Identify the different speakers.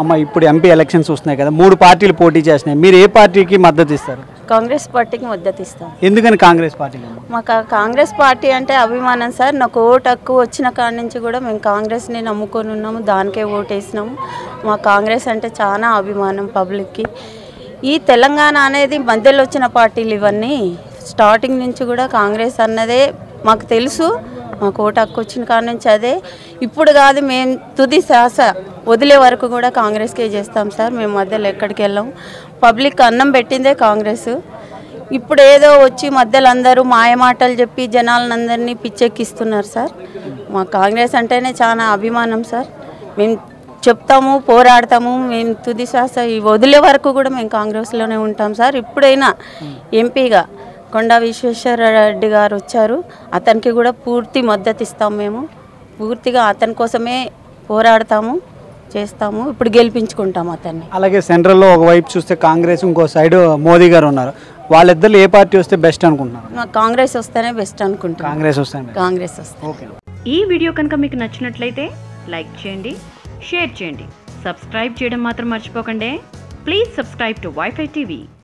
Speaker 1: అమ్మ ఇప్పుడు MP elections వస్తున్నాయి కదా, 3 పార్టీలు పోటీ చేస్తున్నాయి. మీరు ఏ పార్టీకి మద్దతు ఇస్తారు?
Speaker 2: కాంగ్రెస్ పార్టీకి మద్దతు ఇస్తాం.
Speaker 1: ఎందుకని కాంగ్రెస్ పార్టీకి?
Speaker 2: మాకు కాంగ్రెస్ పార్టీ అంటే అభిమానం సార్. నాకు ఓటు హక్కు వచ్చిన కాడి నుంచి కూడా మేము కాంగ్రెస్ని నమ్ముకొని ఉన్నాము, దానికే ఓటేసినాము. మా కాంగ్రెస్ అంటే చాలా అభిమానం పబ్లిక్కి. ఈ తెలంగాణ అనేది మధ్యలో వచ్చిన పార్టీలు ఇవన్నీ. స్టార్టింగ్ నుంచి కూడా కాంగ్రెస్ అన్నదే మాకు తెలుసు. మాకు ఓటు హక్కు వచ్చిన కాడి నుంచి అదే. ఇప్పుడు కాదు, మేము తుది శ్వాస వదిలే వరకు కూడా కాంగ్రెస్కే చేస్తాం సార్. మేము మధ్యలో ఎక్కడికి వెళ్ళాం. పబ్లిక్ అన్నం పెట్టిందే కాంగ్రెస్. ఇప్పుడు ఏదో వచ్చి మధ్యలో అందరూ మాయమాటలు చెప్పి జనాలందరినీ పిచ్చెక్కిస్తున్నారు సార్. మా కాంగ్రెస్ అంటేనే చాలా అభిమానం సార్. మేము చెప్తాము, పోరాడతాము. మేము తుది శ్వాస వదిలే వరకు కూడా మేము కాంగ్రెస్లోనే ఉంటాం సార్. ఇప్పుడైనా ఎంపీగా కొండా విశ్వేశ్వరరెడ్డి గారు వచ్చారు, అతనికి కూడా పూర్తి మద్దతు ఇస్తాం. మేము పూర్తిగా అతని కోసమే పోరాడతాము, చేస్తాము. ఇప్పుడు గెలిపించుకుంటాము అతన్ని.
Speaker 1: అలాగే సెంట్రల్లో ఒకవైపు చూస్తే కాంగ్రెస్, ఇంకో సైడ్ మోదీ గారు ఉన్నారు. వాళ్ళిద్దరు ఏ పార్టీ వస్తే బెస్ట్ అనుకుంటున్నారు?
Speaker 2: నాకు కాంగ్రెస్ వస్తేనే బెస్ట్ అనుకుంటున్నాను.
Speaker 1: కాంగ్రెస్ వస్తాను.
Speaker 2: కాంగ్రెస్ వస్తే.
Speaker 1: ఓకే.
Speaker 3: ఈ వీడియో కనుక మీకు నచ్చినట్లయితే లైక్ చేయండి, షేర్ చేయండి, సబ్స్క్రైబ్ చేయడం మాత్రం మర్చిపోకండి. Please subscribe to wifi TV.